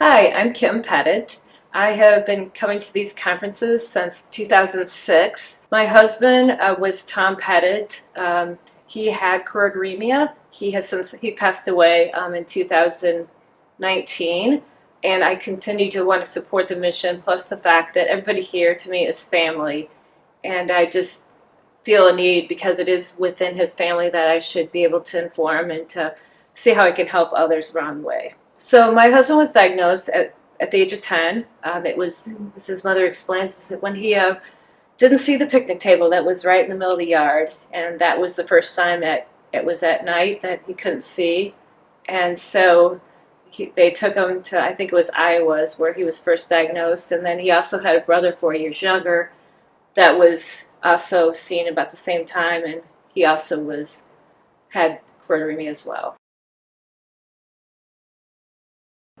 Hi, I'm Kim Pettit. I have been coming to these conferences since 2006. My husband was Tom Pettit. He had choroideremia. He passed away in 2019, and I continue to want to support the mission. Plus the fact that everybody here to me is family, and I just feel a need because it is within his family that I should be able to inform and to see how I can help others around the way. So my husband was diagnosed at the age of 10. It was, as his mother explains, when he didn't see the picnic table that was right in the middle of the yard. And that was the first sign that it was at night that he couldn't see. And so they took him to, I think it was Iowa, where he was first diagnosed. And then he also had a brother 4 years younger that was also seen about the same time. And he also had choroideremia as well.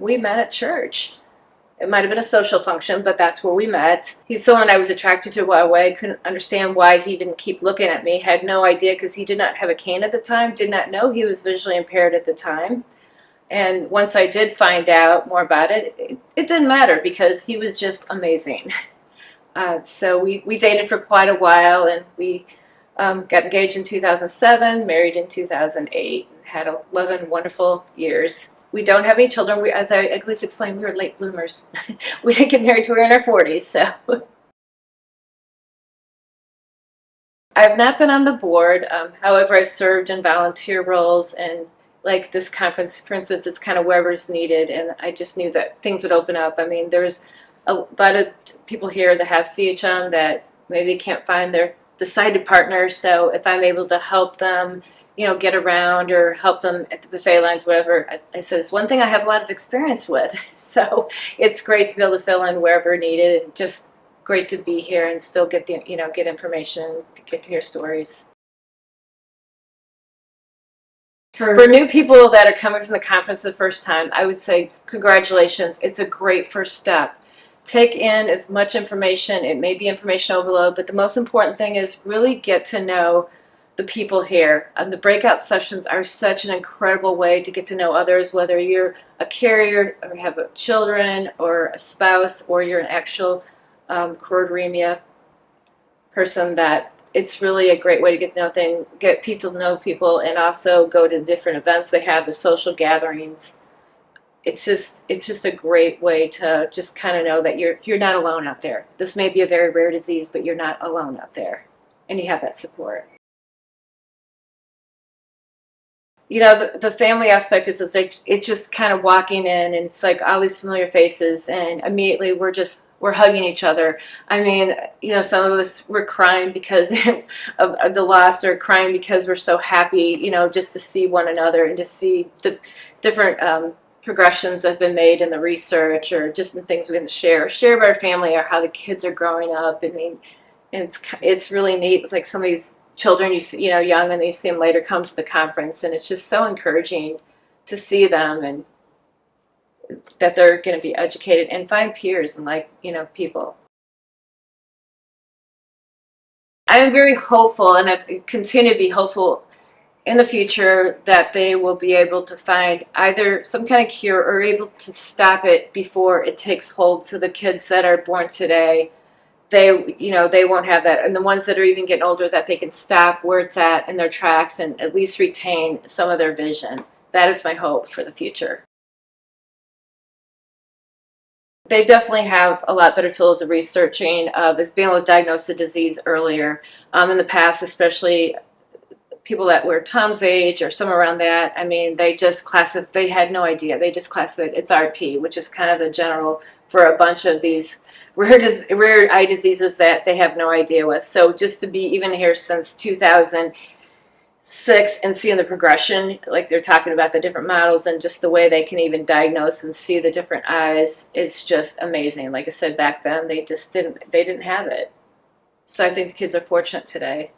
We met at church. It might have been a social function, but that's where we met. He's someone I was attracted to right away. Couldn't understand why he didn't keep looking at me. Had no idea because he did not have a cane at the time. Did not know he was visually impaired at the time. And once I did find out more about it, it didn't matter because he was just amazing. So we dated for quite a while, and we got engaged in 2007, married in 2008, and had 11 wonderful years. We don't have any children. As I always explain, we were late bloomers. We didn't get married till we were in our 40s. So I've not been on the board. However, I've served in volunteer roles, and like this conference, for instance, it's kind of wherever's needed. And I just knew that things would open up. I mean, there's a lot of people here that have CHM that maybe they can't find the sighted partner. So if I'm able to help them, get around or help them at the buffet lines, whatever. I said, it's one thing I have a lot of experience with. So it's great to be able to fill in wherever needed, and just great to be here and still get get information, to get to hear stories. For new people that are coming from the conference the first time, I would say congratulations. It's a great first step. Take in as much information. It may be information overload, but the most important thing is really get to know the people here. The breakout sessions are such an incredible way to get to know others, whether you're a carrier or have children or a spouse, or you're an actual choroideremia person. That it's really a great way to get people to know people, and also go to different events they have, the social gatherings. It's just a great way to just kind of know that you're not alone out there. This may be a very rare disease, but you're not alone out there, and you have that support. The family aspect is it's just kind of walking in, and it's like all these familiar faces, and immediately we're hugging each other. I mean, some of us were crying because of the loss, or crying because we're so happy, just to see one another and to see the different progressions that have been made in the research, or just in things we can share about our family, or how the kids are growing up. I mean, it's really neat. It's like some of these children you see, young, and then you see them later come to the conference, and it's just so encouraging to see them, and that they're going to be educated and find peers and people. I am very hopeful, and I continue to be hopeful in the future, that they will be able to find either some kind of cure or able to stop it before it takes hold. So the kids that are born today, they won't have that, and the ones that are even getting older, that they can stop where it's at in their tracks and at least retain some of their vision. That is my hope for the future. They definitely have a lot better tools of researching, of being able to diagnose the disease earlier. In the past, especially people that were Tom's age or somewhere around that, I mean, they had no idea. They just classified it's RP, which is kind of the general for a bunch of these rare eye diseases that they have no idea with. So just to be even here since 2006 and seeing the progression, like they're talking about the different models and just the way they can even diagnose and see the different eyes, it's just amazing. Like I said, back then they didn't have it. So I think the kids are fortunate today.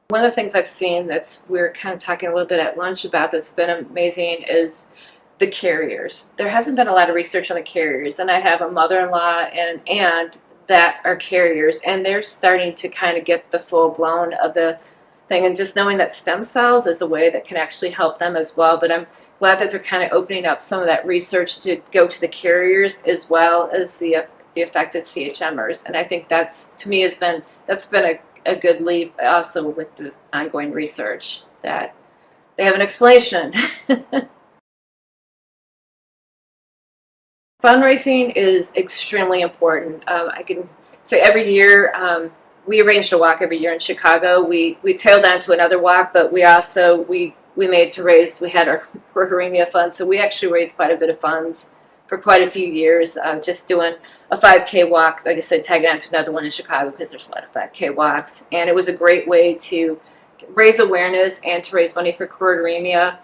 One of the things I've seen we're kind of talking a little bit at lunch about, that's been amazing, is the carriers. There hasn't been a lot of research on the carriers, and I have a mother-in-law and an aunt that are carriers, and they're starting to kind of get the full blown of the thing, and just knowing that stem cells is a way that can actually help them as well. But I'm glad that they're kind of opening up some of that research to go to the carriers as well as the affected CHMers. And I think that's, to me, that's been a good lead also with the ongoing research, that they have an explanation. Fundraising is extremely important. I can say every year, we arranged a walk every year in Chicago. We tailed on to another walk, but we also, we made to raise, we had our Choroideremia fund, so we actually raised quite a bit of funds for quite a few years, just doing a 5K walk, like I said, tagging on to another one in Chicago because there's a lot of 5K walks. And it was a great way to raise awareness and to raise money for choroideremia.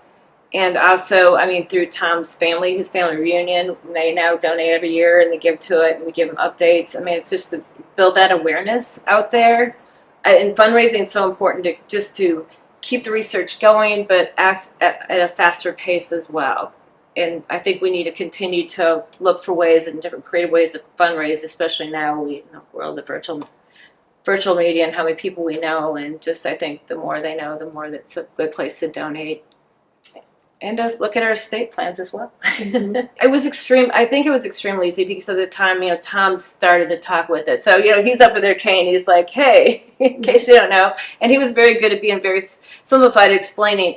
And also, I mean, through Tom's family, his family reunion, they now donate every year and they give to it and we give them updates. I mean, it's just to build that awareness out there. And fundraising is so important to just to keep the research going, but at a faster pace as well. And I think we need to continue to look for ways and different creative ways to fundraise, especially now in the world of virtual media and how many people we know. And just, I think the more they know, the more that's a good place to donate. And to look at our estate plans as well. It was extreme. I think it was extremely easy because at the time, Tom started the talk with it. So, he's up with their cane. He's like, hey, in case you don't know. And he was very good at being very simplified, explaining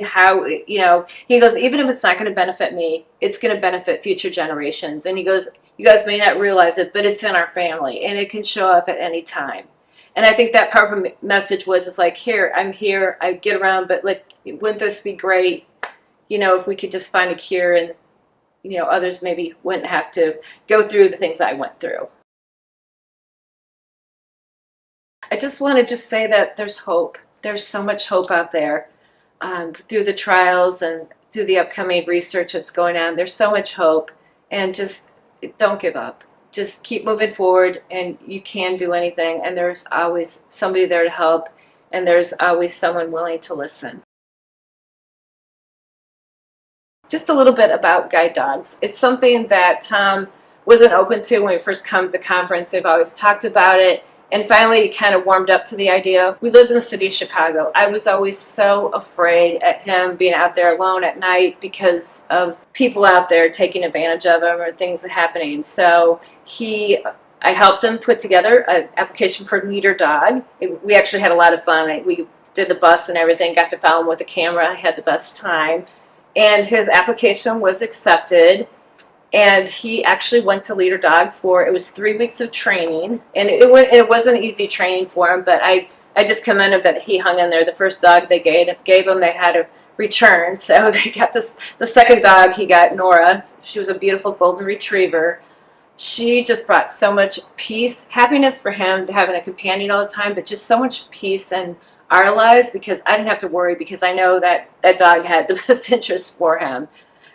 how, he goes, even if it's not going to benefit me, it's going to benefit future generations. And he goes, you guys may not realize it, but it's in our family and it can show up at any time. And I think that powerful message was, it's like, I'm here, I get around, but like, wouldn't this be great? If we could just find a cure and, others maybe wouldn't have to go through the things I went through. I just want to say that there's hope. There's so much hope out there through the trials and through the upcoming research that's going on. There's so much hope, and just don't give up. Just keep moving forward, and you can do anything, and there's always somebody there to help, and there's always someone willing to listen. Just a little bit about guide dogs. It's something that Tom wasn't open to when we first come to the conference. They've always talked about it, and finally kind of warmed up to the idea. We lived in the city of Chicago. I was always so afraid at him being out there alone at night because of people out there taking advantage of him or things happening. So I helped him put together an application for leader dog. We actually had a lot of fun. We did the bus and everything, got to follow him with a camera. I had the best time. And his application was accepted, and he actually went to leader dog it was 3 weeks of training, and it wasn't easy training for him, but I just commend him that he hung in there. The first dog they gave him, they had to return, so they got the second dog. He got Nora. She was a beautiful golden retriever. She just brought so much peace, happiness for him to having a companion all the time, but just so much peace and our lives, because I didn't have to worry, because I know that dog had the best interest for him.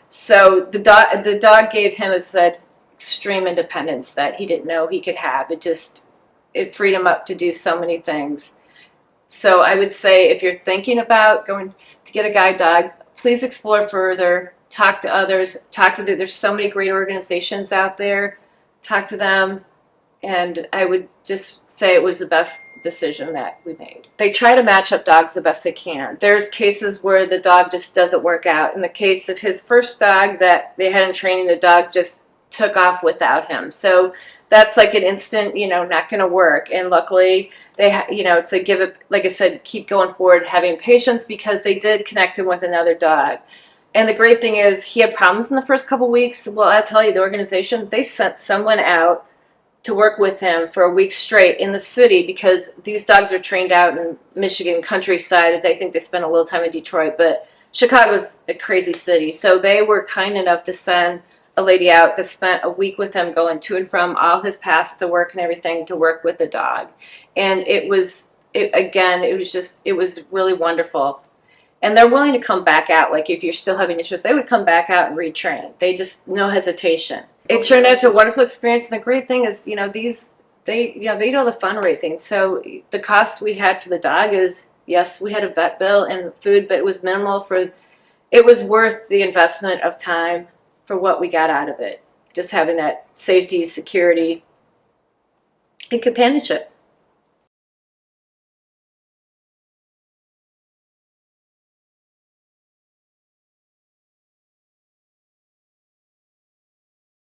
So the dog gave him, as I said, extreme independence that he didn't know he could have. It freed him up to do so many things. So I would say, if you're thinking about going to get a guide dog, please explore further, talk to others, there's so many great organizations out there, talk to them. And I would just say it was the best decision that we made. They try to match up dogs the best they can. There's cases where the dog just doesn't work out. In the case of his first dog that they had in training, the dog just took off without him. So that's like an instant, not going to work. And luckily, it's a give it, like I said, keep going forward, having patience, because they did connect him with another dog. And the great thing is, he had problems in the first couple weeks. Well, I'll tell you, the organization, they sent someone out to work with him for a week straight in the city, because these dogs are trained out in Michigan countryside. They think they spend a little time in Detroit, but Chicago's a crazy city. So they were kind enough to send a lady out that spent a week with him, going to and from all his paths to work and everything, to work with the dog. And it was really wonderful. And they're willing to come back out. Like, if you're still having issues, they would come back out and retrain. They just, no hesitation. It turned out to a wonderful experience. And the great thing is, they know the fundraising. So the cost we had for the dog is, yes, we had a vet bill and food, but it was minimal. It was worth the investment of time for what we got out of it. Just having that safety, security, and companionship.